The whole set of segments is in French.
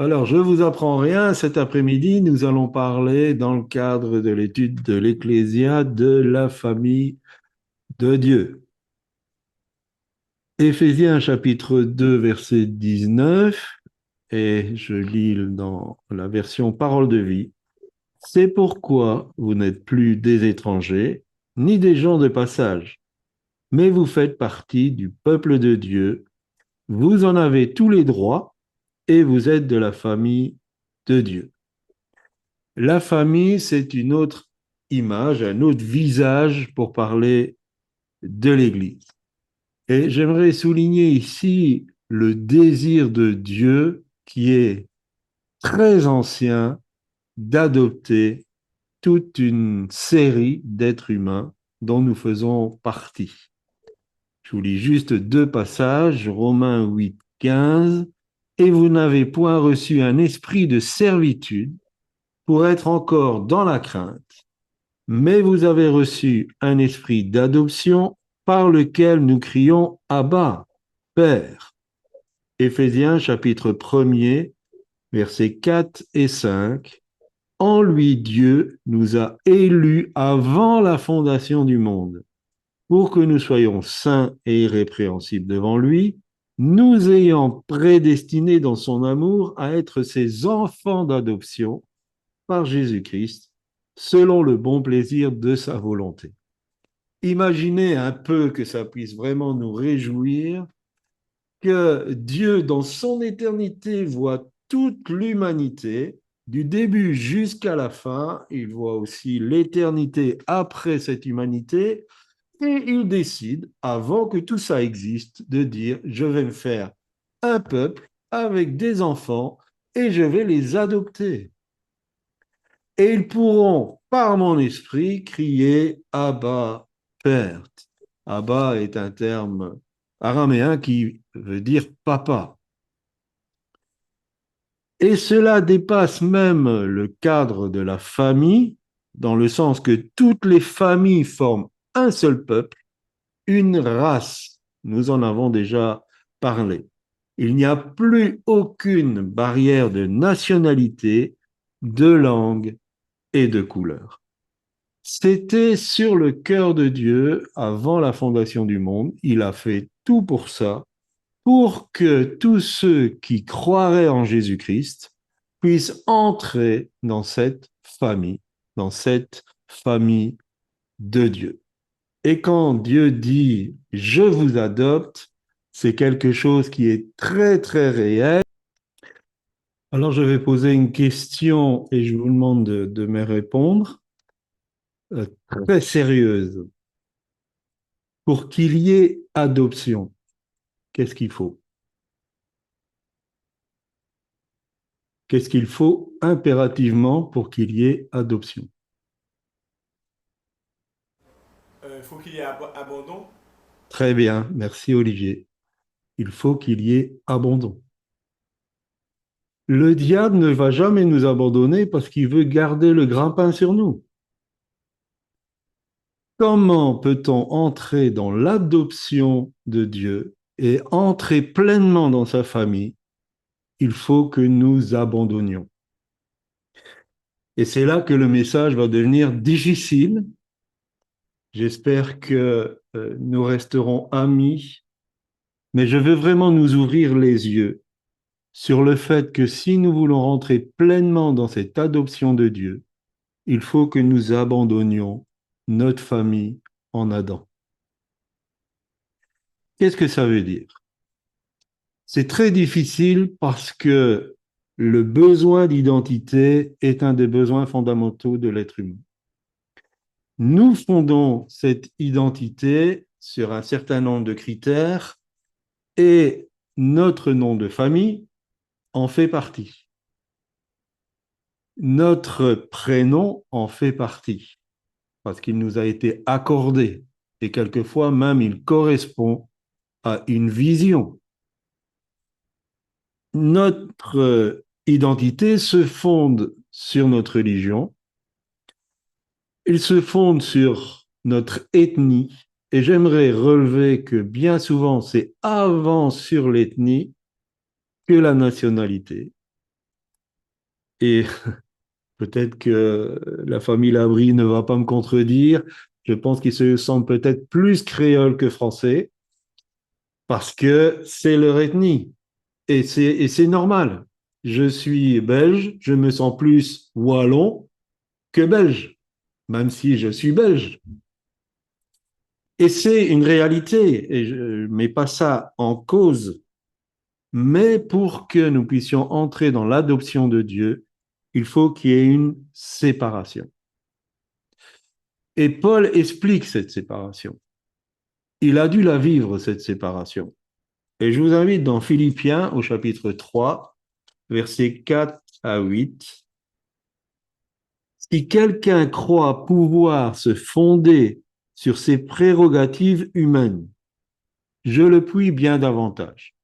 Alors, je ne vous apprends rien. Cet après-midi, nous allons parler, dans le cadre de l'étude de l'Ecclésia, de la famille de Dieu. Éphésiens chapitre 2, verset 19, et je lis dans la version Parole de vie. C'est pourquoi vous n'êtes plus des étrangers, ni des gens de passage, mais vous faites partie du peuple de Dieu. Vous en avez tous les droits et vous êtes de la famille de Dieu. La famille, c'est une autre image, un autre visage pour parler de l'Église. Et j'aimerais souligner ici le désir de Dieu qui est très ancien d'adopter toute une série d'êtres humains dont nous faisons partie. Je vous lis juste deux passages, Romains 8, 15. Et vous n'avez point reçu un esprit de servitude pour être encore dans la crainte, mais vous avez reçu un esprit d'adoption par lequel nous crions Abba, Père. Éphésiens chapitre 1er, versets 4 et 5. En lui, Dieu nous a élus avant la fondation du monde, pour que nous soyons saints et irrépréhensibles devant lui, nous ayant prédestinés dans son amour à être ses enfants d'adoption par Jésus-Christ, selon le bon plaisir de sa volonté. Imaginez un peu que ça puisse vraiment nous réjouir, que Dieu, dans son éternité, voit toute l'humanité, du début jusqu'à la fin. Il voit aussi l'éternité après cette humanité, et il décide, avant que tout ça existe, de dire, je vais me faire un peuple avec des enfants et je vais les adopter. Et ils pourront, par mon esprit, crier Abba, Père. Abba est un terme araméen qui veut dire papa. Et cela dépasse même le cadre de la famille, dans le sens que toutes les familles forment un seul peuple, une race. Nous en avons déjà parlé. Il n'y a plus aucune barrière de nationalité, de langue et de couleur. C'était sur le cœur de Dieu avant la fondation du monde. Il a fait tout pour ça, pour que tous ceux qui croiraient en Jésus-Christ puissent entrer dans cette famille de Dieu. Et quand Dieu dit je vous adopte, c'est quelque chose qui est très très réel. Alors je vais poser une question et je vous demande de me répondre, très sérieuse. Pour qu'il y ait adoption, qu'est-ce qu'il faut? Qu'est-ce qu'il faut impérativement pour qu'il y ait adoption? Il faut qu'il y ait abandon. Très bien, merci Olivier. Il faut qu'il y ait abandon. Le diable ne va jamais nous abandonner parce qu'il veut garder le grappin sur nous. Comment peut-on entrer dans l'adoption de Dieu et entrer pleinement dans sa famille? Il faut que nous abandonnions. Et c'est là que le message va devenir difficile. J'espère que nous resterons amis, mais je veux vraiment nous ouvrir les yeux sur le fait que si nous voulons rentrer pleinement dans cette adoption de Dieu, il faut que nous abandonnions notre famille en Adam. Qu'est-ce que ça veut dire? C'est très difficile parce que le besoin d'identité est un des besoins fondamentaux de l'être humain. Nous fondons cette identité sur un certain nombre de critères et notre nom de famille en fait partie. Notre prénom en fait partie parce qu'il nous a été accordé et quelquefois même il correspond à une vision. Notre identité se fonde sur notre religion, il se fonde sur notre ethnie, et j'aimerais relever que bien souvent c'est avant sur l'ethnie que la nationalité. Et peut-être que la famille Labrie ne va pas me contredire. Je pense qu'ils se sentent peut-être plus créoles que français parce que c'est leur ethnie. Et c'est normal. Je suis belge, je me sens plus wallon que belge, même si je suis belge. Et c'est une réalité, et je ne mets pas ça en cause, mais pour que nous puissions entrer dans l'adoption de Dieu, il faut qu'il y ait une séparation. Et Paul explique cette séparation. Il a dû la vivre, cette séparation. Et je vous invite dans Philippiens au chapitre 3, versets 4 à 8. Si quelqu'un croit pouvoir se fonder sur ses prérogatives humaines, je le puis bien davantage.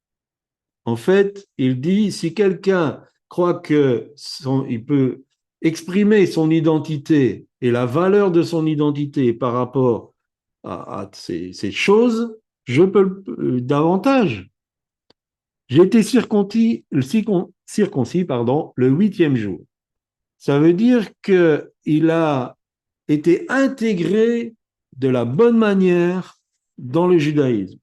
En fait, il dit, si quelqu'un croit il peut exprimer son identité et la valeur de son identité par rapport à ces choses, je peux davantage. J'ai été circoncis, pardon, le 8e jour. Ça veut dire qu'il a été intégré de la bonne manière dans le judaïsme.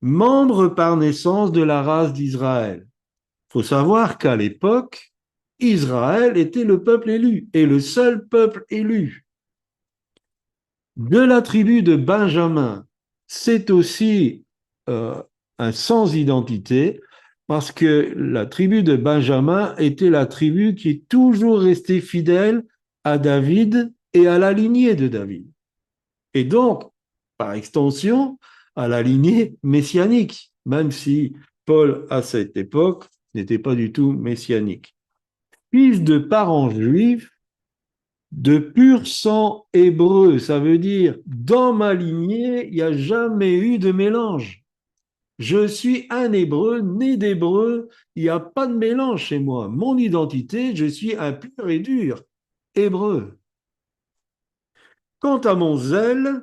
Membre par naissance de la race d'Israël. Il faut savoir qu'à l'époque, Israël était le peuple élu et le seul peuple élu. De la tribu de Benjamin, c'est aussi un sans identité parce que la tribu de Benjamin était la tribu qui est toujours restée fidèle à David et à la lignée de David. Et donc, par extension, à la lignée messianique, même si Paul, à cette époque, n'était pas du tout messianique. Fils de parents juifs, de pur sang hébreu, ça veut dire, dans ma lignée, il n'y a jamais eu de mélange. Je suis un hébreu, né d'hébreu, il n'y a pas de mélange chez moi. Mon identité, je suis un pur et dur hébreu. Quant à mon zèle,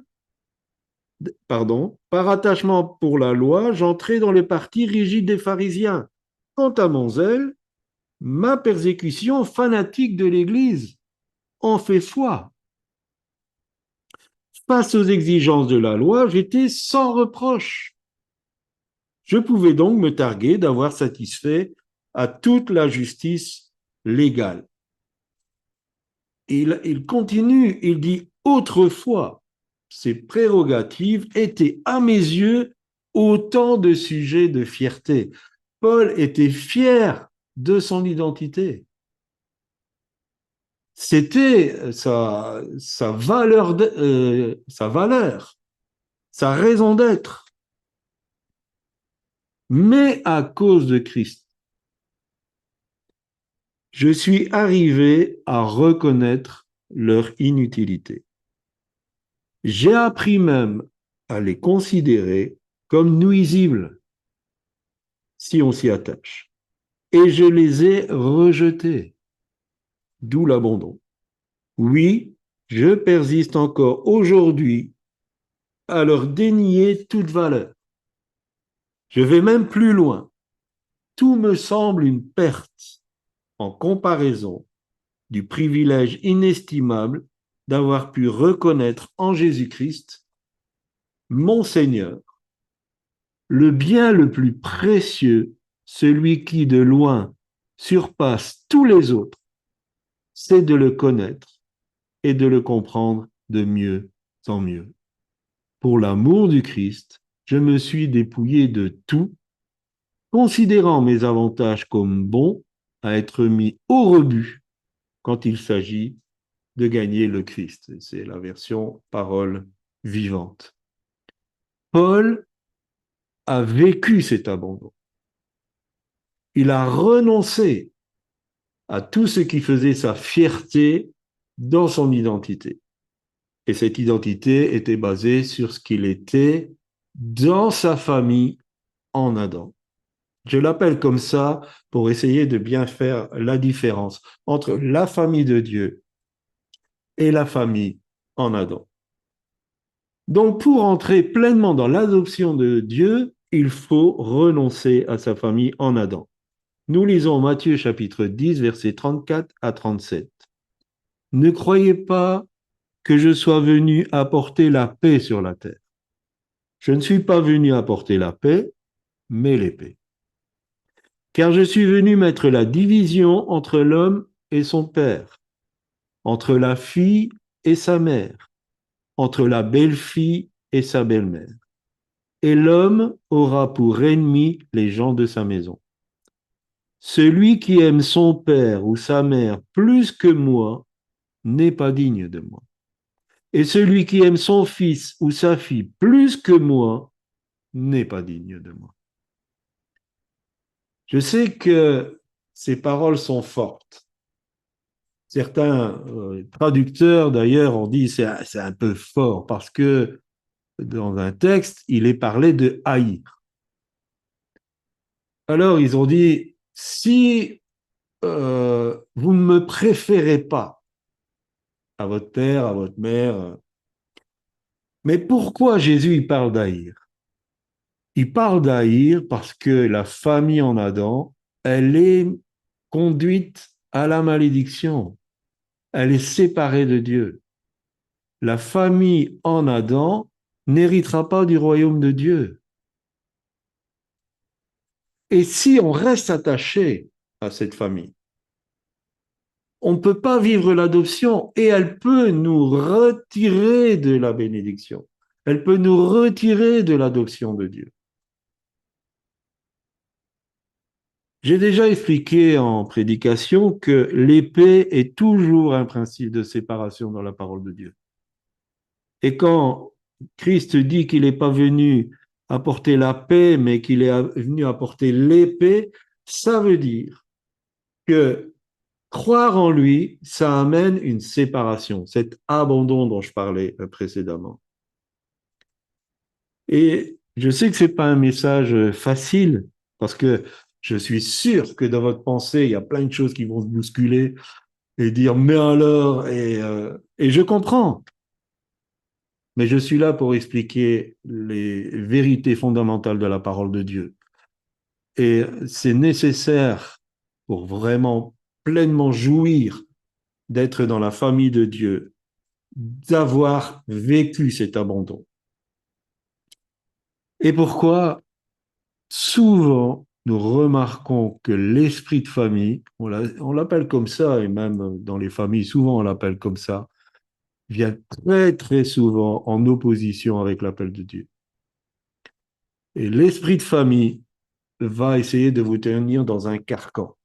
par attachement pour la loi, j'entrais dans le parti rigide des pharisiens. Quant à mon zèle, ma persécution fanatique de l'Église en fait foi. Face aux exigences de la loi, j'étais sans reproche. Je pouvais donc me targuer d'avoir satisfait à toute la justice légale. Il continue, il dit autrefois, ces prérogatives étaient à mes yeux autant de sujets de fierté. Paul était fier de son identité. C'était sa valeur, sa raison d'être. Mais à cause de Christ, je suis arrivé à reconnaître leur inutilité. J'ai appris même à les considérer comme nuisibles si on s'y attache. Et je les ai rejetés, d'où l'abandon. Oui, je persiste encore aujourd'hui à leur dénier toute valeur. Je vais même plus loin. Tout me semble une perte en comparaison du privilège inestimable d'avoir pu reconnaître en Jésus-Christ, mon Seigneur, le bien le plus précieux, celui qui de loin surpasse tous les autres, c'est de le connaître et de le comprendre de mieux en mieux. Pour l'amour du Christ, je me suis dépouillé de tout, considérant mes avantages comme bons à être mis au rebut quand il s'agit de gagner le Christ. C'est la version parole vivante. Paul a vécu cet abandon. Il a renoncé à tout ce qui faisait sa fierté dans son identité. Et cette identité était basée sur ce qu'il était dans sa famille en Adam. Je l'appelle comme ça pour essayer de bien faire la différence entre la famille de Dieu et la famille en Adam. Donc, pour entrer pleinement dans l'adoption de Dieu, il faut renoncer à sa famille en Adam. Nous lisons Matthieu chapitre 10, versets 34 à 37. Ne croyez pas que je sois venu apporter la paix sur la terre. Je ne suis pas venu apporter la paix, mais l'épée. Car je suis venu mettre la division entre l'homme et son père, entre la fille et sa mère, entre la belle-fille et sa belle-mère. Et l'homme aura pour ennemi les gens de sa maison. Celui qui aime son père ou sa mère plus que moi n'est pas digne de moi. Et celui qui aime son fils ou sa fille plus que moi n'est pas digne de moi. Je sais que ces paroles sont fortes. Certains traducteurs, d'ailleurs, ont dit c'est un peu fort parce que dans un texte, il est parlé de haïr. Alors, ils ont dit, si vous ne me préférez pas à votre père, à votre mère, mais pourquoi Jésus il parle d'haïr? Il parle d'haïr parce que la famille en Adam, elle est conduite à la malédiction. Elle est séparée de Dieu. La famille en Adam n'héritera pas du royaume de Dieu. Et si on reste attaché à cette famille, on ne peut pas vivre l'adoption et elle peut nous retirer de la bénédiction. Elle peut nous retirer de l'adoption de Dieu. J'ai déjà expliqué en prédication que l'épée est toujours un principe de séparation dans la parole de Dieu. Et quand Christ dit qu'il n'est pas venu apporter la paix, mais qu'il est venu apporter l'épée, ça veut dire que croire en lui, ça amène une séparation, cet abandon dont je parlais précédemment. Et je sais que ce n'est pas un message facile, parce que je suis sûr que dans votre pensée, il y a plein de choses qui vont se bousculer et dire, mais alors, et je comprends. Mais je suis là pour expliquer les vérités fondamentales de la parole de Dieu. Et c'est nécessaire pour vraiment pleinement jouir d'être dans la famille de Dieu, d'avoir vécu cet abandon. Et pourquoi souvent nous remarquons que l'esprit de famille, on l'appelle comme ça, et même dans les familles, souvent on l'appelle comme ça, vient très très souvent en opposition avec l'appel de Dieu. Et l'esprit de famille va essayer de vous tenir dans un carcan.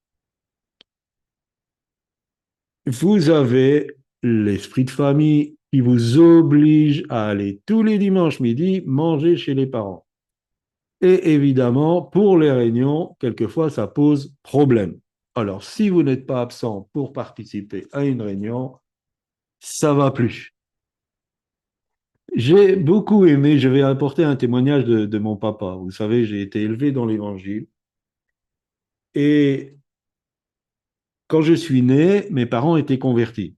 Vous avez l'esprit de famille qui vous oblige à aller tous les dimanches midi manger chez les parents. Et évidemment, pour les réunions, quelquefois, ça pose problème. Alors, si vous n'êtes pas absent pour participer à une réunion, ça va plus. J'ai beaucoup aimé, je vais apporter un témoignage de mon papa. Vous savez, j'ai été élevé dans l'évangile. Et quand je suis né, mes parents étaient convertis.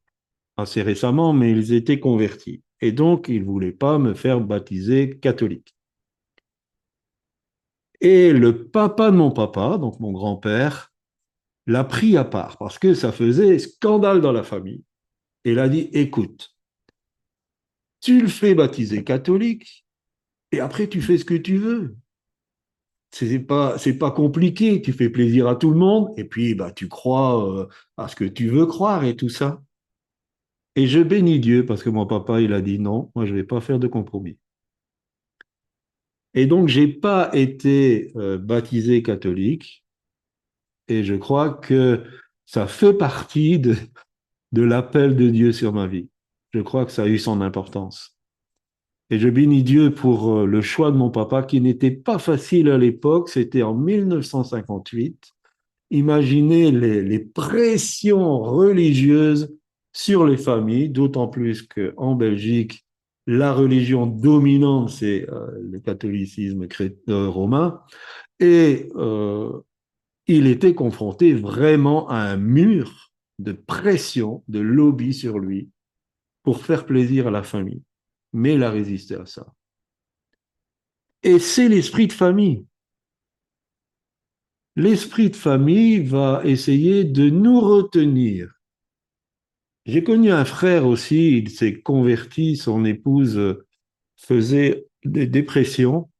Assez récemment, mais ils étaient convertis. Et donc, ils ne voulaient pas me faire baptiser catholique. Et le papa de mon papa, donc mon grand-père, l'a pris à part parce que ça faisait scandale dans la famille. Et il a dit, écoute, tu le fais baptiser catholique et après tu fais ce que tu veux. C'est pas compliqué, tu fais plaisir à tout le monde et puis bah, tu crois à ce que tu veux croire et tout ça. Et je bénis Dieu parce que mon papa, il a dit non, moi je ne vais pas faire de compromis. Et donc, j'ai pas été baptisé catholique et je crois que ça fait partie de l'appel de Dieu sur ma vie. Je crois que ça a eu son importance. Et je bénis Dieu pour le choix de mon papa qui n'était pas facile à l'époque. C'était en 1958. Imaginez les pressions religieuses sur les familles, d'autant plus qu'en Belgique, la religion dominante, c'est le catholicisme romain. Et il était confronté vraiment à un mur de pression, de lobby sur lui pour faire plaisir à la famille. Mais il a résisté à ça. Et c'est l'esprit de famille. l'esprit de famille va essayer de nous retenir. J'ai connu un frère aussi, il s'est converti, son épouse faisait des dépressions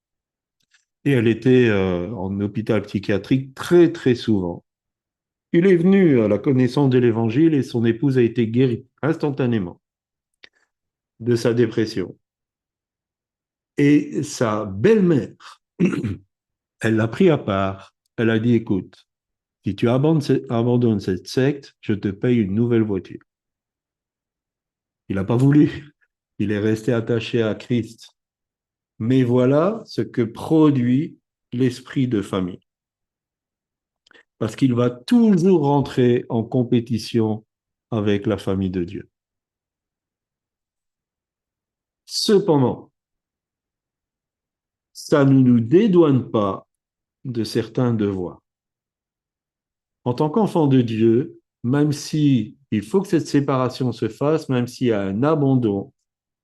et elle était en hôpital psychiatrique très très souvent. Il est venu à la connaissance de l'évangile et son épouse a été guérie instantanément de sa dépression. Et sa belle-mère, elle l'a pris à part. Elle a dit, écoute, si tu abandonnes cette secte, je te paye une nouvelle voiture. Il n'a pas voulu. Il est resté attaché à Christ. Mais voilà ce que produit l'esprit de famille. Parce qu'il va toujours rentrer en compétition avec la famille de Dieu. Cependant, ça ne nous dédouane pas de certains devoirs. En tant qu'enfant de Dieu, même si il faut que cette séparation se fasse, même s'il y a un abandon,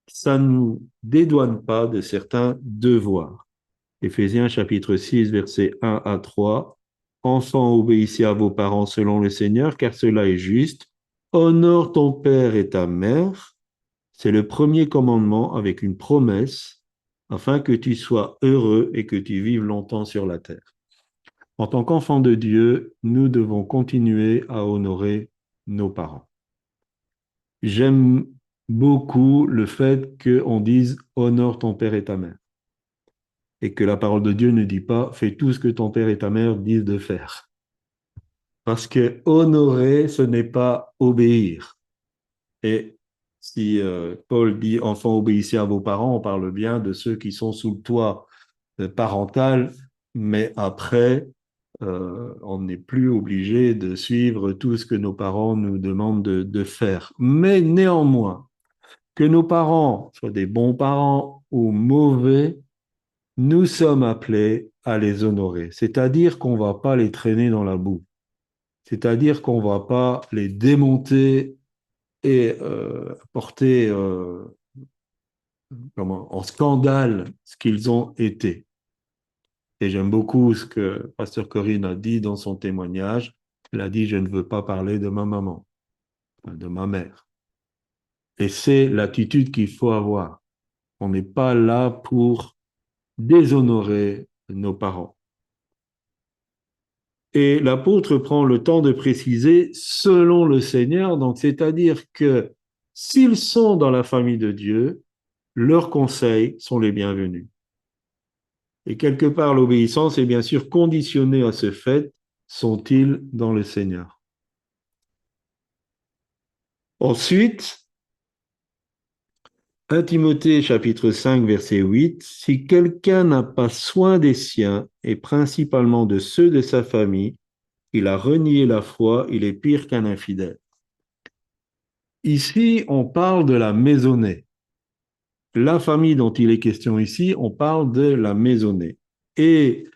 ça ne nous dédouane pas de certains devoirs. Éphésiens chapitre 6, versets 1 à 3. Enfants, obéissez à vos parents selon le Seigneur, car cela est juste. Honore ton père et ta mère. C'est le premier commandement avec une promesse, afin que tu sois heureux et que tu vives longtemps sur la terre. En tant qu'enfants de Dieu, nous devons continuer à honorer nos parents. J'aime beaucoup le fait qu'on dise honore ton père et ta mère et que la parole de Dieu ne dit pas fais tout ce que ton père et ta mère disent de faire. Parce que honorer, ce n'est pas obéir. Et si Paul dit enfants obéissez à vos parents, on parle bien de ceux qui sont sous le toit parental, mais après, on n'est plus obligé de suivre tout ce que nos parents nous demandent de faire. Mais néanmoins, que nos parents soient des bons parents ou mauvais, nous sommes appelés à les honorer. C'est-à-dire qu'on ne va pas les traîner dans la boue. C'est-à-dire qu'on ne va pas les démonter et porter en scandale ce qu'ils ont été. Et j'aime beaucoup ce que Pasteur Corinne a dit dans son témoignage. Elle a dit, je ne veux pas parler de ma maman, de ma mère. Et c'est l'attitude qu'il faut avoir. On n'est pas là pour déshonorer nos parents. Et l'apôtre prend le temps de préciser selon le Seigneur, donc c'est-à-dire que s'ils sont dans la famille de Dieu, leurs conseils sont les bienvenus. Et quelque part, l'obéissance est bien sûr conditionnée à ce fait, sont-ils dans le Seigneur? Ensuite, 1 Timothée chapitre 5 verset 8, si quelqu'un n'a pas soin des siens et principalement de ceux de sa famille, il a renié la foi, il est pire qu'un infidèle. Ici, on parle de la maisonnée. La famille dont il est question ici, on parle de la maisonnée. Et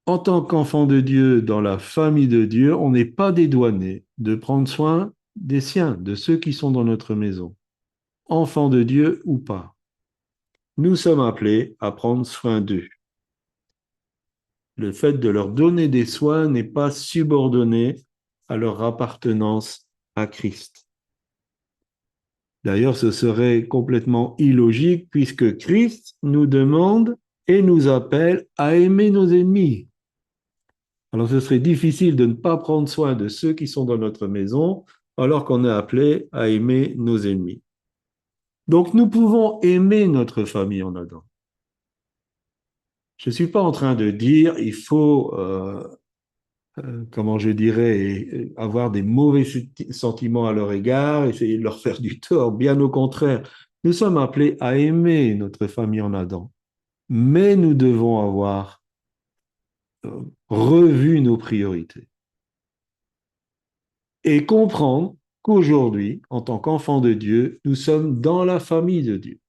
en tant qu'enfant de Dieu, dans la famille de Dieu, on n'est pas dédouané de prendre soin des siens, de ceux qui sont dans notre maison, enfants de Dieu ou pas. Nous sommes appelés à prendre soin d'eux. Le fait de leur donner des soins n'est pas subordonné à leur appartenance à Christ. D'ailleurs, ce serait complètement illogique puisque Christ nous demande et nous appelle à aimer nos ennemis. Alors, ce serait difficile de ne pas prendre soin de ceux qui sont dans notre maison alors qu'on est appelé à aimer nos ennemis. Donc, nous pouvons aimer notre famille en Adam. Je ne suis pas en train de dire il faut, comment je dirais, avoir des mauvais sentiments à leur égard, essayer de leur faire du tort. Bien au contraire, nous sommes appelés à aimer notre famille en Adam. Mais nous devons avoir revu nos priorités et comprendre qu'aujourd'hui, en tant qu'enfants de Dieu, nous sommes dans la famille de Dieu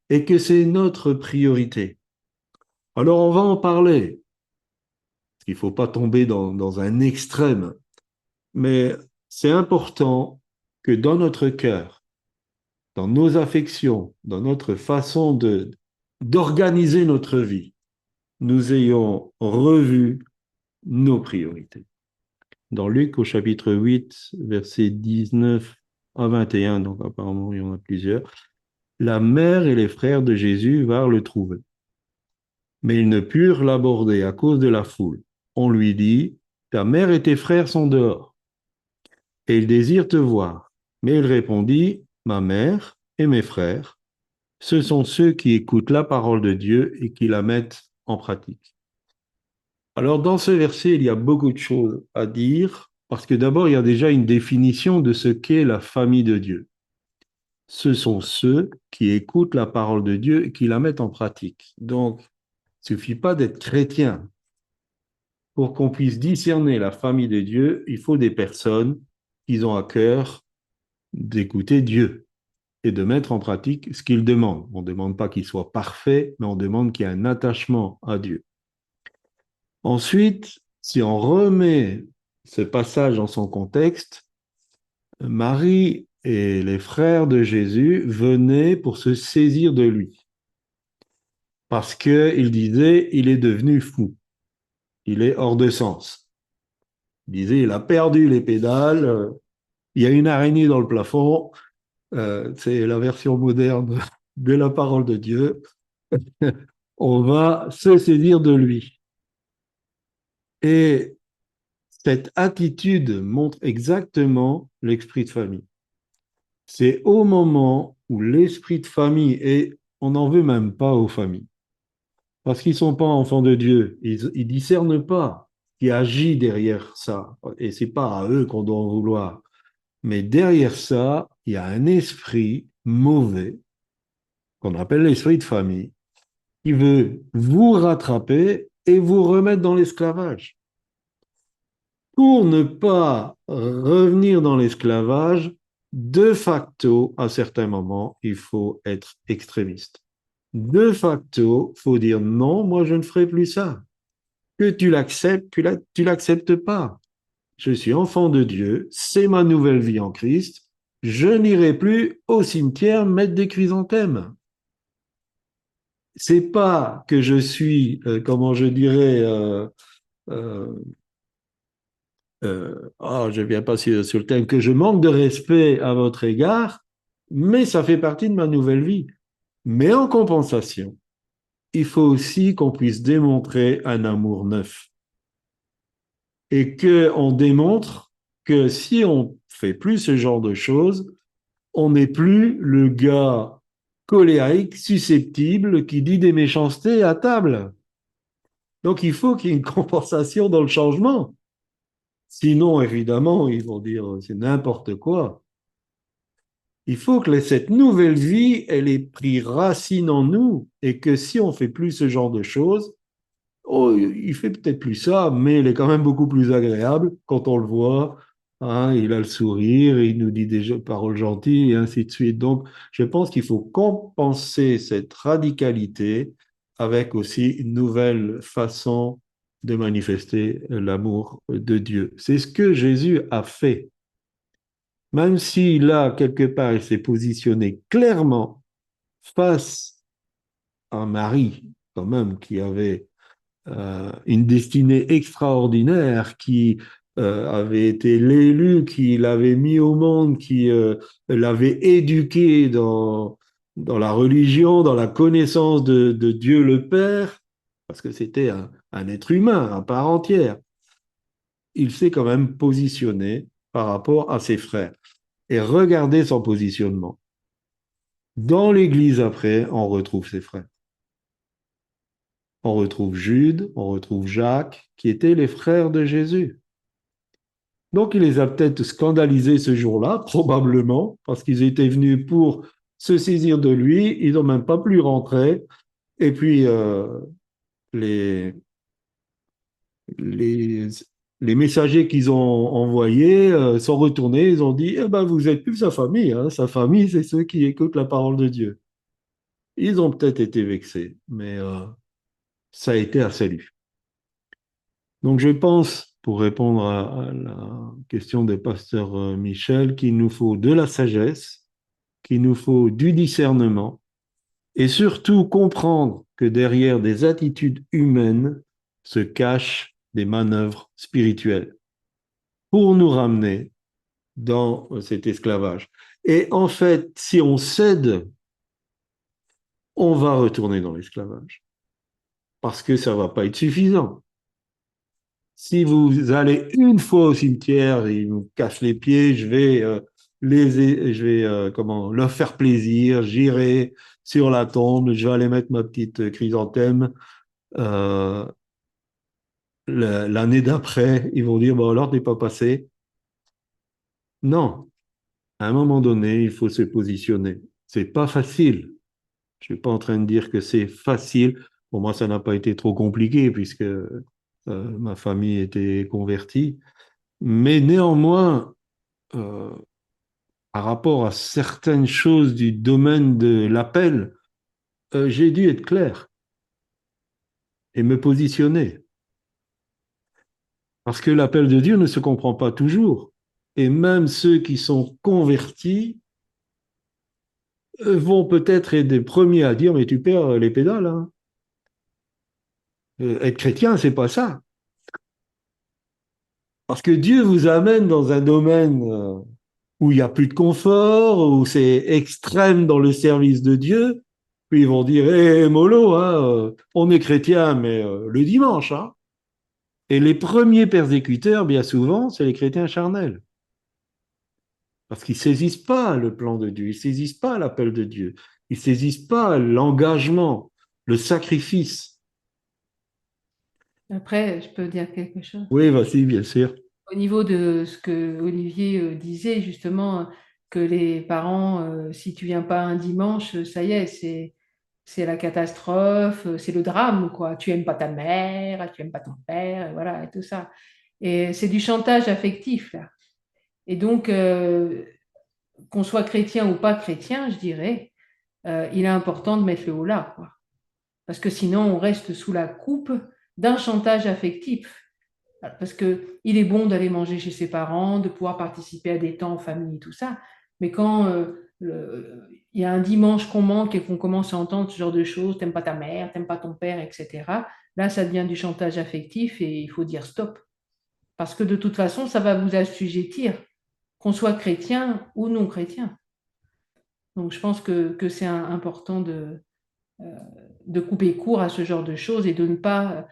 et que c'est notre priorité. Alors, on va en parler. Il ne faut pas tomber dans un extrême, mais c'est important que dans notre cœur, dans nos affections, dans notre façon d'organiser notre vie, nous ayons revu nos priorités. Dans Luc, au chapitre 8, versets 19 à 21, donc apparemment il y en a plusieurs, la mère et les frères de Jésus vinrent le trouver. Mais ils ne purent l'aborder à cause de la foule. On lui dit, ta mère et tes frères sont dehors, et ils désirent te voir. Mais il répondit, ma mère et mes frères, ce sont ceux qui écoutent la parole de Dieu et qui la mettent en pratique. Alors dans ce verset, il y a beaucoup de choses à dire, parce que d'abord, il y a déjà une définition de ce qu'est la famille de Dieu. Ce sont ceux qui écoutent la parole de Dieu et qui la mettent en pratique. Donc, il ne suffit pas d'être chrétien. Pour qu'on puisse discerner la famille de Dieu, il faut des personnes qui ont à cœur d'écouter Dieu et de mettre en pratique ce qu'il demande. On ne demande pas qu'il soit parfait, mais on demande qu'il y ait un attachement à Dieu. Ensuite, si on remet ce passage dans son contexte, Marie et les frères de Jésus venaient pour se saisir de lui. Parce qu'ils disaient, il est devenu fou. Il est hors de sens. Ils disaient, il a perdu les pédales. Il y a une araignée dans le plafond. C'est la version moderne de la parole de Dieu. On va se saisir de lui. Et cette attitude montre exactement l'esprit de famille. C'est au moment où l'esprit de famille, et on n'en veut même pas aux familles, parce qu'ils ne sont pas enfants de Dieu, ils ne discernent pas qui agit derrière ça, et ce n'est pas à eux qu'on doit en vouloir. Mais derrière ça, il y a un esprit mauvais, qu'on appelle l'esprit de famille, qui veut vous rattraper et vous remettre dans l'esclavage. Pour ne pas revenir dans l'esclavage, de facto, à certains moments, il faut être extrémiste. De facto, il faut dire non, moi je ne ferai plus ça. Que tu l'acceptes, tu l'acceptes pas. Je suis enfant de Dieu, c'est ma nouvelle vie en Christ. Je n'irai plus au cimetière mettre des chrysanthèmes. C'est pas que je suis, comment je dirais, euh, je viens pas sur le thème, que je manque de respect à votre égard, mais ça fait partie de ma nouvelle vie. Mais en compensation, il faut aussi qu'on puisse démontrer un amour neuf et qu'on démontre que si on fait plus ce genre de choses, on n'est plus le gars colérique, susceptible, qui dit des méchancetés à table. Donc il faut qu'il y ait une compensation dans le changement. Sinon, évidemment, ils vont dire c'est n'importe quoi. Il faut que cette nouvelle vie, elle ait pris racine en nous et que si on fait plus ce genre de choses, oh, il fait peut-être plus ça, mais il est quand même beaucoup plus agréable quand on le voit. Hein, il a le sourire, il nous dit des paroles gentilles et ainsi de suite. Donc, je pense qu'il faut compenser cette radicalité avec aussi une nouvelle façon de manifester l'amour de Dieu. C'est ce que Jésus a fait. Même si là, quelque part, il s'est positionné clairement face à Marie, quand même, qui avait une destinée extraordinaire, qui avait été l'élu, qui l'avait mis au monde, qui l'avait éduqué dans la religion, dans la connaissance de Dieu le Père, parce que c'était un être humain à part entière. Il s'est quand même positionné par rapport à ses frères. Et regardez son positionnement. Dans l'Église après, on retrouve ses frères. On retrouve Jude, on retrouve Jacques, qui étaient les frères de Jésus. Donc, il les a peut-être scandalisés ce jour-là, probablement, parce qu'ils étaient venus pour se saisir de lui. Ils n'ont même pas pu rentrer. Et puis, les, les, les messagers qu'ils ont envoyés sont retournés. Ils ont dit, eh ben, vous êtes plus sa famille. Hein. Sa famille, c'est ceux qui écoutent la parole de Dieu. Ils ont peut-être été vexés, mais ça a été un salut. Donc, je pense, pour répondre à la question des pasteurs Michel, qu'il nous faut de la sagesse, qu'il nous faut du discernement, et surtout comprendre que derrière des attitudes humaines se cache des manœuvres spirituelles pour nous ramener dans cet esclavage. Et en fait, si on cède, on va retourner dans l'esclavage parce que ça ne va pas être suffisant. Si vous allez une fois au cimetière, ils me cassent les pieds, je vais leur faire plaisir, j'irai sur la tombe, je vais aller mettre ma petite chrysanthème. Euh, L'année d'après, ils vont dire, bon, alors, t'es pas passé. Non, à un moment donné, il faut se positionner. C'est pas facile. Je suis pas en train de dire que c'est facile. Pour moi, ça n'a pas été trop compliqué puisque ma famille était convertie. Mais néanmoins, euh, par rapport à certaines choses du domaine de l'appel, j'ai dû être clair et me positionner. Parce que l'appel de Dieu ne se comprend pas toujours. Et même ceux qui sont convertis vont peut-être être des premiers à dire, mais tu perds les pédales, hein. Être chrétien, c'est pas ça. Parce que Dieu vous amène dans un domaine où il n'y a plus de confort, où c'est extrême dans le service de Dieu. Puis ils vont dire, hé, mollo, hein, on est chrétien, mais le dimanche, hein. Et les premiers persécuteurs, bien souvent, c'est les chrétiens charnels. Parce qu'ils ne saisissent pas le plan de Dieu, ils ne saisissent pas l'appel de Dieu, ils ne saisissent pas l'engagement, le sacrifice. Après, je peux dire quelque chose. Oui, voici, bien sûr. Au niveau de ce que Olivier disait, justement, que les parents, si tu viens pas un dimanche, ça y est, c'est la catastrophe, c'est le drame, quoi. Tu aimes pas ta mère, tu aimes pas ton père, et voilà, et tout ça. Et c'est du chantage affectif, là. Et donc, qu'on soit chrétien ou pas chrétien, je dirais, il est important de mettre le haut là, quoi. Parce que sinon, on reste sous la coupe d'un chantage affectif. Parce qu'il est bon d'aller manger chez ses parents, de pouvoir participer à des temps en famille et tout ça. Mais quand il y a un dimanche qu'on manque et qu'on commence à entendre ce genre de choses, t'aimes pas ta mère, t'aimes pas ton père, etc., là, ça devient du chantage affectif et il faut dire stop. Parce que de toute façon, ça va vous assujettir, qu'on soit chrétien ou non chrétien. Donc, je pense que c'est important euh, de couper court à ce genre de choses et de ne pas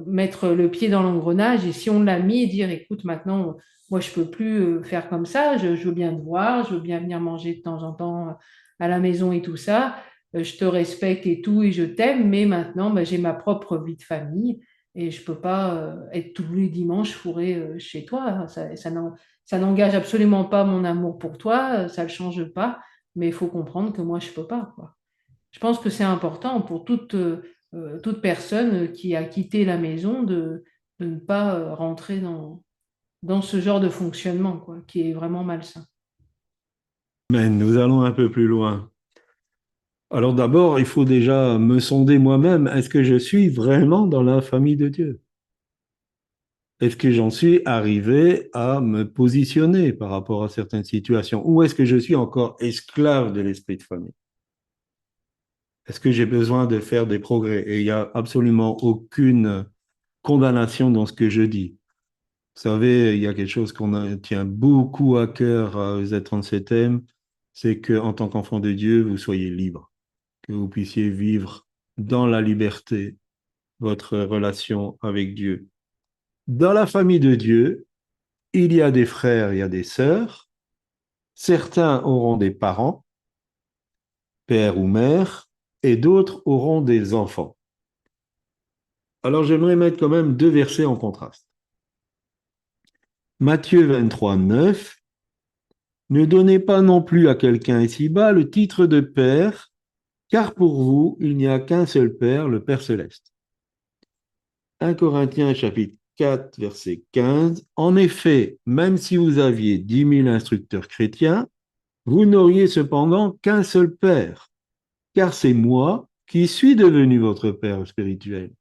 mettre le pied dans l'engrenage. Et si on l'a mis, dire, écoute, maintenant, moi, je peux plus faire comme ça, je veux bien te voir, je veux bien venir manger de temps en temps à la maison et tout ça, je te respecte et tout, et je t'aime, mais maintenant, bah, j'ai ma propre vie de famille et je peux pas être tous les dimanches fourré chez toi. Ça n'engage absolument pas mon amour pour toi, ça ne le change pas, mais il faut comprendre que moi, je peux pas, quoi. Je pense que c'est important pour toute personne qui a quitté la maison de ne pas rentrer dans ce genre de fonctionnement, quoi, qui est vraiment malsain. Mais nous allons un peu plus loin. Alors d'abord, il faut déjà me sonder moi-même. Est-ce que je suis vraiment dans la famille de Dieu? Est-ce que j'en suis arrivé à me positionner par rapport à certaines situations? Ou est-ce que je suis encore esclave de l'esprit de famille? Est-ce que j'ai besoin de faire des progrès? Et il n'y a absolument aucune condamnation dans ce que je dis. Vous savez, il y a quelque chose tient beaucoup à cœur à EZ37M, c'est qu'en tant qu'enfant de Dieu, vous soyez libre, que vous puissiez vivre dans la liberté votre relation avec Dieu. Dans la famille de Dieu, il y a des frères, il y a des sœurs. Certains auront des parents, père ou mère, et d'autres auront des enfants. Alors j'aimerais mettre quand même deux versets en contraste. Matthieu 23, 9. Ne donnez pas non plus à quelqu'un ici-bas le titre de père, car pour vous, il n'y a qu'un seul Père, le Père céleste. 1 Corinthiens chapitre 4, verset 15. En effet, même si vous aviez 10 000 instructeurs chrétiens, vous n'auriez cependant qu'un seul Père, car c'est moi qui suis devenu votre Père spirituel,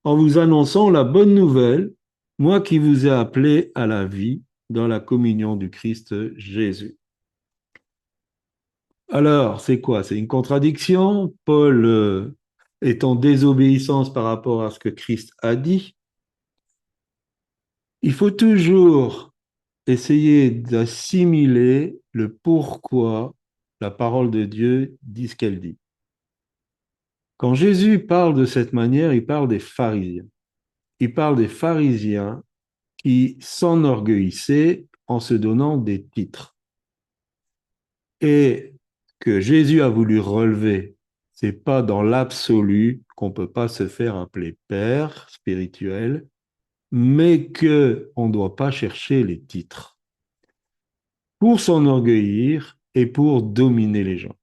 en vous annonçant la bonne nouvelle, moi qui vous ai appelé à la vie dans la communion du Christ Jésus. Alors, c'est quoi? C'est une contradiction. Paul est en désobéissance par rapport à ce que Christ a dit. Il faut toujours essayer d'assimiler le pourquoi la parole de Dieu dit ce qu'elle dit. Quand Jésus parle de cette manière, il parle des pharisiens. Il parle des pharisiens qui s'enorgueillissaient en se donnant des titres. Et que Jésus a voulu relever, c'est pas dans l'absolu qu'on peut pas se faire appeler père spirituel, mais que on ne doit pas chercher les titres pour s'enorgueillir et pour dominer les gens.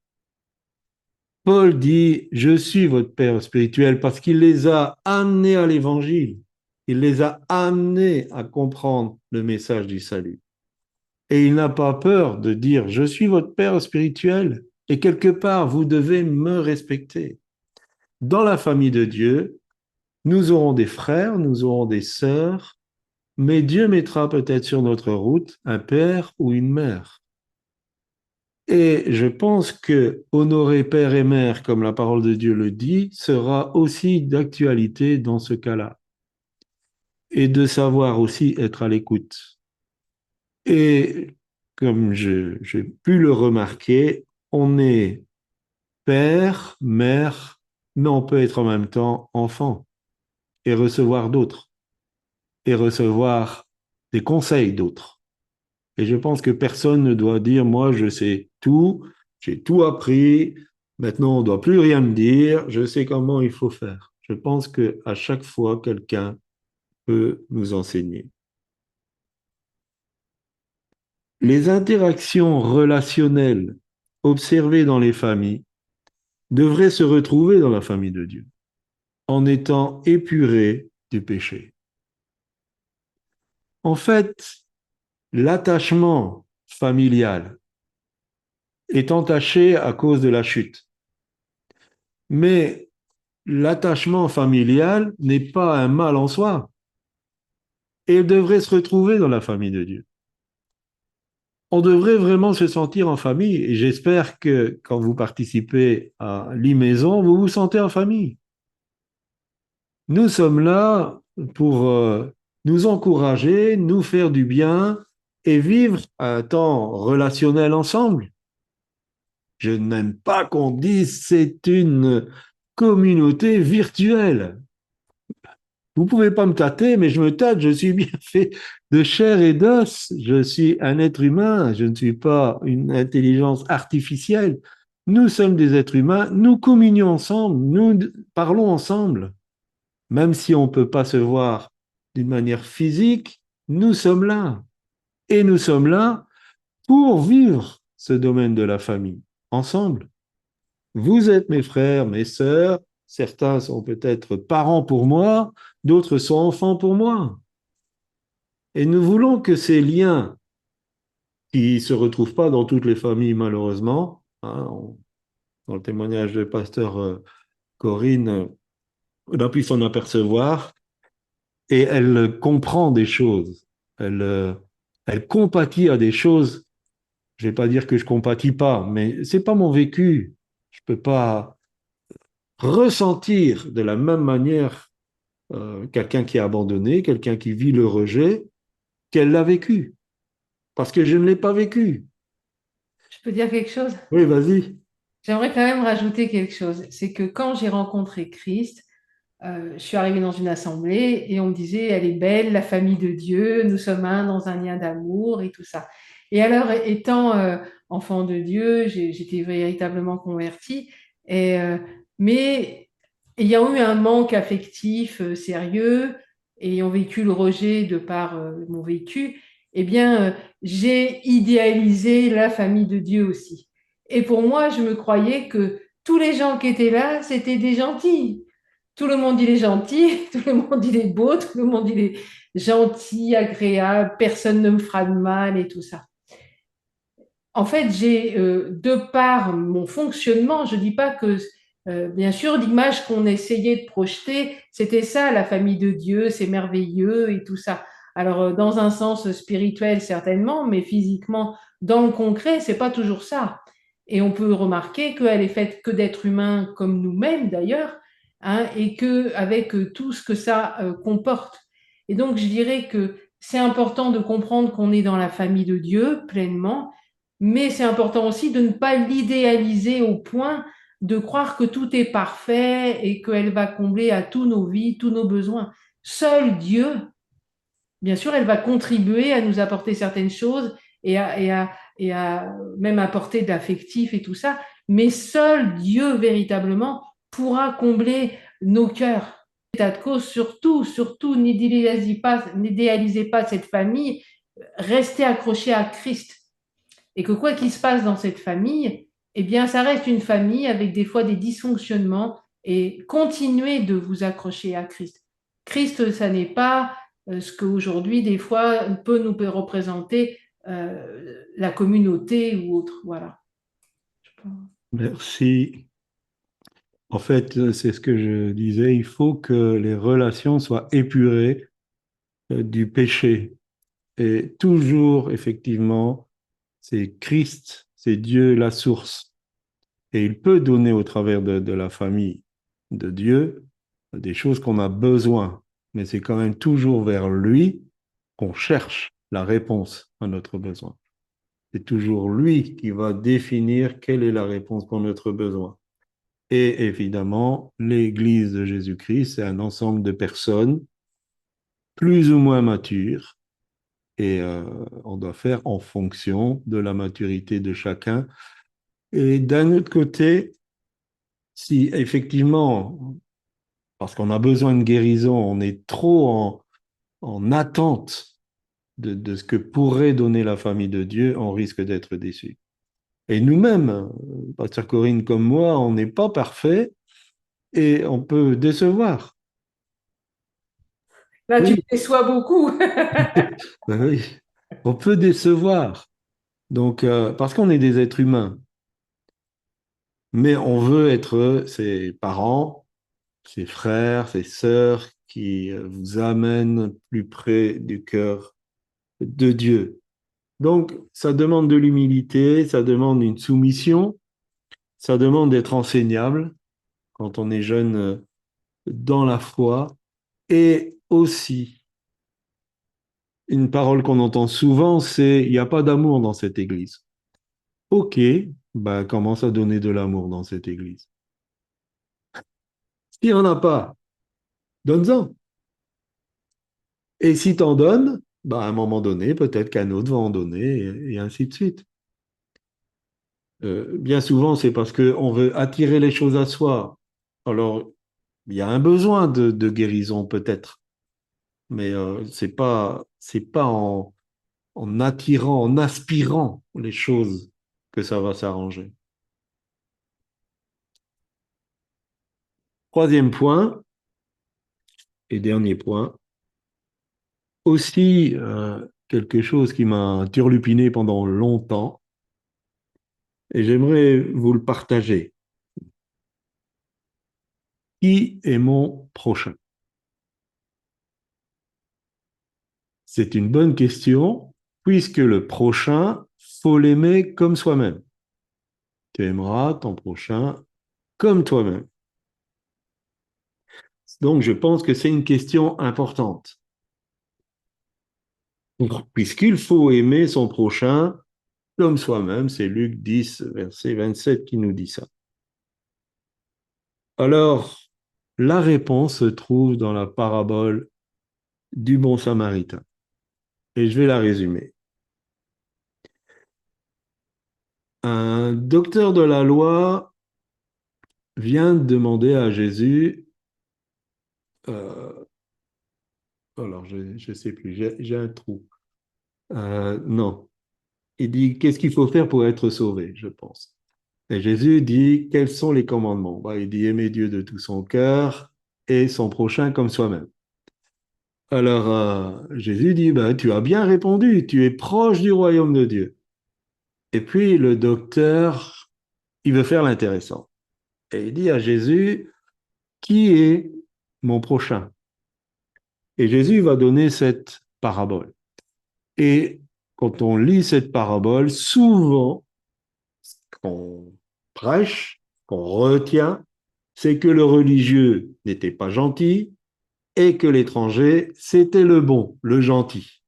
Paul dit, je suis votre père spirituel parce qu'il les a amenés à l'évangile. Il les a amenés à comprendre le message du salut. Et il n'a pas peur de dire, je suis votre père spirituel et quelque part, vous devez me respecter. Dans la famille de Dieu, nous aurons des frères, nous aurons des sœurs, mais Dieu mettra peut-être sur notre route un père ou une mère. Et je pense que honorer père et mère, comme la parole de Dieu le dit, sera aussi d'actualité dans ce cas-là. Et de savoir aussi être à l'écoute. Et comme j'ai pu le remarquer, on est père, mère, mais on peut être en même temps enfant et recevoir d'autres et recevoir des conseils d'autres. Et je pense que personne ne doit dire, moi, je sais tout, j'ai tout appris, maintenant, on ne doit plus rien me dire, je sais comment il faut faire. Je pense qu'à chaque fois, quelqu'un peut nous enseigner. Les interactions relationnelles observées dans les familles devraient se retrouver dans la famille de Dieu en étant épurées du péché. En fait, l'attachement familial est entaché à cause de la chute. Mais l'attachement familial n'est pas un mal en soi. Et il devrait se retrouver dans la famille de Dieu. On devrait vraiment se sentir en famille. Et j'espère que quand vous participez à l'e-maison, vous vous sentez en famille. Nous sommes là pour nous encourager, nous faire du bien et vivre un temps relationnel ensemble. Je n'aime pas qu'on dise c'est une communauté virtuelle. Vous pouvez pas me tâter, mais je me tâte, je suis bien fait de chair et d'os. Je suis un être humain, je ne suis pas une intelligence artificielle. Nous sommes des êtres humains, nous communions ensemble, nous parlons ensemble. Même si on ne peut pas se voir d'une manière physique, nous sommes là. Et nous sommes là pour vivre ce domaine de la famille, ensemble. Vous êtes mes frères, mes sœurs, certains sont peut-être parents pour moi, d'autres sont enfants pour moi. Et nous voulons que ces liens, qui ne se retrouvent pas dans toutes les familles malheureusement, hein, dans le témoignage de pasteur Corinne, on a pu s'en apercevoir, et elle comprend des choses, elle compatit à des choses. Je ne vais pas dire que je compatis pas, mais c'est pas mon vécu. Je peux pas ressentir de la même manière quelqu'un qui a abandonné, quelqu'un qui vit le rejet, qu'elle l'a vécu, parce que je ne l'ai pas vécu. Je peux dire quelque chose? Oui, vas-y. J'aimerais quand même rajouter quelque chose. C'est que quand j'ai rencontré Christ, je suis arrivée dans une assemblée et on me disait, elle est belle, la famille de Dieu, nous sommes un dans un lien d'amour et tout ça. Et alors, étant enfant de Dieu, j'étais véritablement convertie, et, mais ayant eu un manque affectif sérieux, ayant vécu le rejet de par mon vécu, eh bien, j'ai idéalisé la famille de Dieu aussi. Et pour moi, je me croyais que tous les gens qui étaient là, c'était des gentils. Tout le monde, il est gentil, tout le monde, il est beau, tout le monde, il est gentil, agréable, personne ne me fera de mal et tout ça. En fait, j'ai, de par mon fonctionnement, je ne dis pas que, bien sûr, l'image qu'on essayait de projeter, c'était ça, la famille de Dieu, c'est merveilleux et tout ça. Alors, dans un sens spirituel, certainement, mais physiquement, dans le concret, c'est pas toujours ça. Et on peut remarquer qu'elle est faite que d'êtres humains comme nous-mêmes, d'ailleurs, hein, et que avec tout ce que ça comporte. Et donc, je dirais que c'est important de comprendre qu'on est dans la famille de Dieu pleinement, mais c'est important aussi de ne pas l'idéaliser au point de croire que tout est parfait et qu'elle va combler à tous nos vies, tous nos besoins. Seul Dieu, bien sûr, elle va contribuer à nous apporter certaines choses et à même apporter de l'affectif et tout ça, mais seul Dieu véritablement pourra combler nos cœurs. État de cause, surtout, n'idéalisez pas cette famille, restez accrochés à Christ. Et que quoi qu'il se passe dans cette famille, eh bien, ça reste une famille avec des fois des dysfonctionnements et continuez de vous accrocher à Christ. Christ, ça n'est pas ce qu'aujourd'hui, des fois, peut nous représenter la communauté ou autre. Voilà. Merci. En fait, c'est ce que je disais, il faut que les relations soient épurées du péché. Et toujours, effectivement, c'est Christ, c'est Dieu la source. Et il peut donner au travers de la famille de Dieu des choses qu'on a besoin. Mais c'est quand même toujours vers lui qu'on cherche la réponse à notre besoin. C'est toujours lui qui va définir quelle est la réponse pour notre besoin. Et évidemment, l'Église de Jésus-Christ, c'est un ensemble de personnes plus ou moins matures et on doit faire en fonction de la maturité de chacun. Et d'un autre côté, si effectivement, parce qu'on a besoin de guérison, on est trop en attente de ce que pourrait donner la famille de Dieu, on risque d'être déçu. Et nous-mêmes, Pasteur Corinne comme moi, on n'est pas parfait et on peut décevoir. Là, tu Oui, te déçois beaucoup. ben oui, on peut décevoir. Donc, parce qu'on est des êtres humains, mais on veut être ses parents, ses frères, ses sœurs qui vous amènent plus près du cœur de Dieu. Donc, ça demande de l'humilité, ça demande une soumission, ça demande d'être enseignable quand on est jeune dans la foi et aussi une parole qu'on entend souvent, c'est il n'y a pas d'amour dans cette église. Ok, bah commence à donner de l'amour dans cette église. Si on n'a pas, donne-en. Et si tu en donnes, bah à un moment donné, peut-être qu'un autre va en donner et ainsi de suite. Bien souvent, c'est parce qu'on veut attirer les choses à soi. Alors, il y a un besoin de guérison peut-être, mais c'est pas en attirant, en aspirant les choses que ça va s'arranger. Troisième point et dernier point, aussi quelque chose qui m'a turlupiné pendant longtemps et j'aimerais vous le partager. Qui est mon prochain? C'est une bonne question puisque le prochain, faut l'aimer comme soi-même. Tu aimeras ton prochain comme toi-même. Donc, je pense que c'est une question importante. Puisqu'il faut aimer son prochain comme soi-même, c'est Luc 10, verset 27 qui nous dit ça. Alors, la réponse se trouve dans la parabole du bon samaritain. Et je vais la résumer. Un docteur de la loi vient demander à Jésus, euh, alors je ne sais plus, j'ai un trou. Non, il dit, qu'est-ce qu'il faut faire pour être sauvé, je pense. Et Jésus dit, quels sont les commandements? Bah, il dit, aimer Dieu de tout son cœur et son prochain comme soi-même. Alors, Jésus dit, bah, tu as bien répondu, tu es proche du royaume de Dieu. Et puis, le docteur, il veut faire l'intéressant. Et il dit à Jésus, qui est mon prochain? Et Jésus va donner cette parabole. Et quand on lit cette parabole, souvent, ce qu'on prêche, qu'on retient, c'est que le religieux n'était pas gentil et que l'étranger, c'était le bon, le gentil.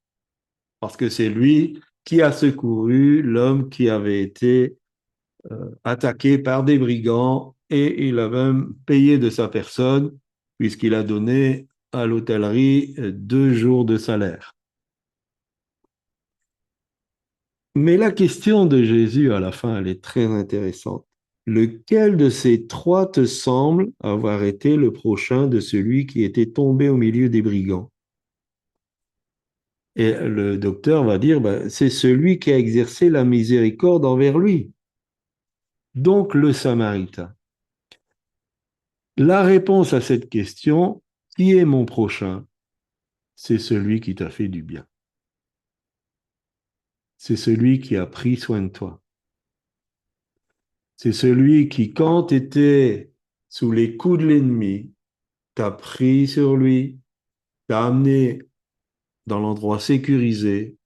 parce que c'est lui qui a secouru l'homme qui avait été attaqué par des brigands et il a même payé de sa personne puisqu'il a donné à l'hôtellerie 2 jours de salaire. Mais la question de Jésus à la fin, elle est très intéressante. Lequel de ces trois te semble avoir été le prochain de celui qui était tombé au milieu des brigands? Et le docteur va dire, ben, c'est celui qui a exercé la miséricorde envers lui. Donc le Samaritain. La réponse à cette question, qui est mon prochain? C'est celui qui t'a fait du bien. C'est celui qui a pris soin de toi. C'est celui qui, quand tu étais sous les coups de l'ennemi, t'a pris sur lui, t'a amené dans l'endroit sécurisé,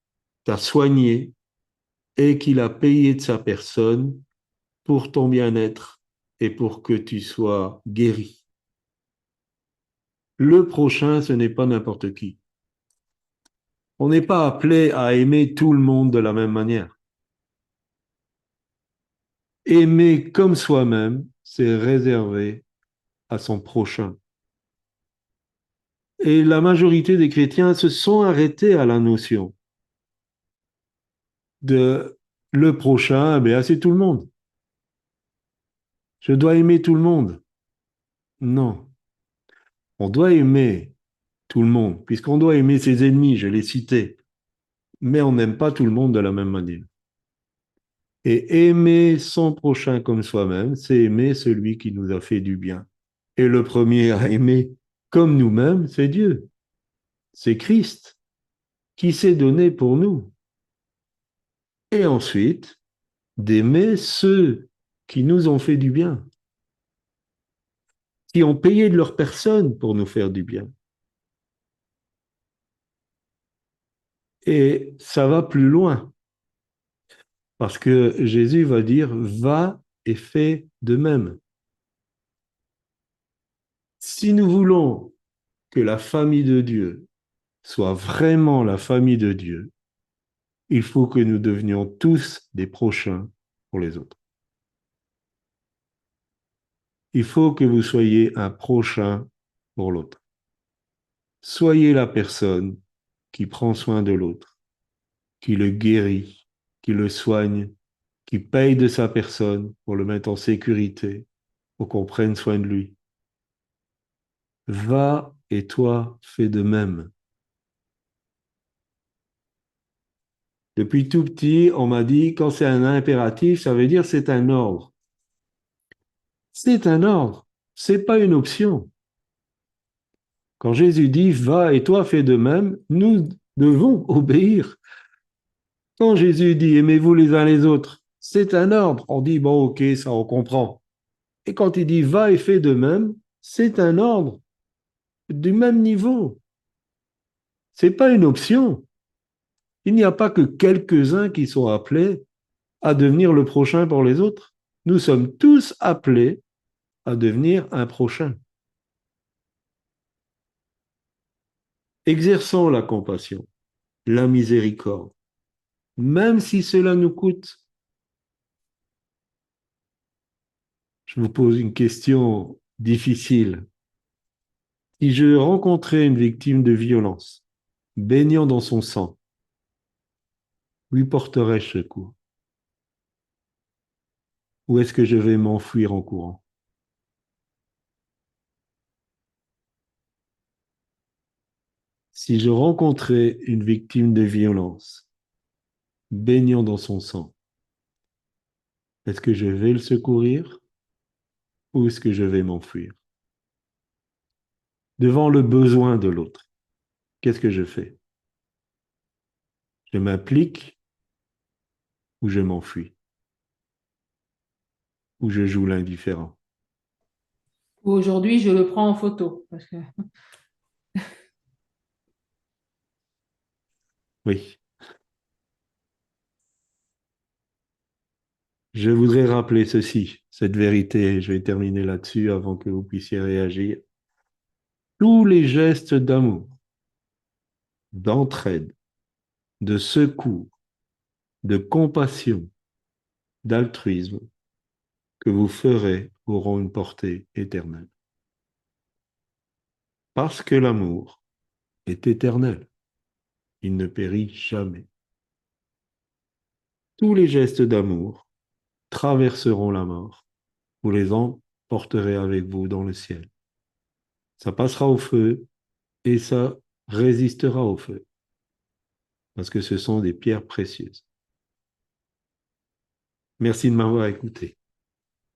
t'a soigné et qu'il a payé de sa personne pour ton bien-être et pour que tu sois guéri. Le prochain, ce n'est pas n'importe qui. On n'est pas appelé à aimer tout le monde de la même manière. Aimer comme soi-même, c'est réservé à son prochain. Et la majorité des chrétiens se sont arrêtés à la notion de le prochain, ben, c'est tout le monde. Je dois aimer tout le monde. Non, on doit aimer tout le monde, puisqu'on doit aimer ses ennemis, je l'ai cité, mais on n'aime pas tout le monde de la même manière. Et aimer son prochain comme soi-même, c'est aimer celui qui nous a fait du bien. Et le premier à aimer comme nous-mêmes, c'est Dieu, c'est Christ, qui s'est donné pour nous. Et ensuite, d'aimer ceux qui nous ont fait du bien, qui ont payé de leur personne pour nous faire du bien. Et ça va plus loin, parce que Jésus va dire, va et fais de même. Si nous voulons que la famille de Dieu soit vraiment la famille de Dieu, il faut que nous devenions tous des prochains pour les autres. Il faut que vous soyez un prochain pour l'autre. Soyez la personne qui prend soin de l'autre, qui le guérit, qui le soigne, qui paye de sa personne pour le mettre en sécurité, pour qu'on prenne soin de lui. Va et toi, fais de même. Depuis tout petit, on m'a dit, quand c'est un impératif, ça veut dire c'est un ordre. C'est un ordre, c'est pas une option. Quand Jésus dit, va et toi, fais de même, nous devons obéir. Quand Jésus dit, aimez-vous les uns les autres, c'est un ordre. On dit, bon, ok, ça on comprend. Et quand il dit, va et fais de même, c'est un ordre du même niveau. C'est pas une option. Il n'y a pas que quelques-uns qui sont appelés à devenir le prochain pour les autres. Nous sommes tous appelés à devenir un prochain. Exerçons la compassion, la miséricorde, même si cela nous coûte. Je vous pose une question difficile. Si je rencontrais une victime de violence, baignant dans son sang, lui porterais-je secours? Ou est-ce que je vais m'enfuir en courant? Si je rencontrais une victime de violence, baignant dans son sang, est-ce que je vais le secourir ou est-ce que je vais m'enfuir? Devant le besoin de l'autre, qu'est-ce que je fais? Je m'implique ou je m'enfuis? Ou je joue l'indifférent? Aujourd'hui, je le prends en photo. Oui. Je voudrais rappeler ceci, cette vérité, je vais terminer là-dessus avant que vous puissiez réagir. Tous les gestes d'amour, d'entraide, de secours, de compassion, d'altruisme que vous ferez auront une portée éternelle. Parce que l'amour est éternel, il ne périt jamais. Tous les gestes d'amour traverseront la mort, vous les emporterez avec vous dans le ciel. Ça passera au feu et ça résistera au feu, parce que ce sont des pierres précieuses. Merci de m'avoir écouté.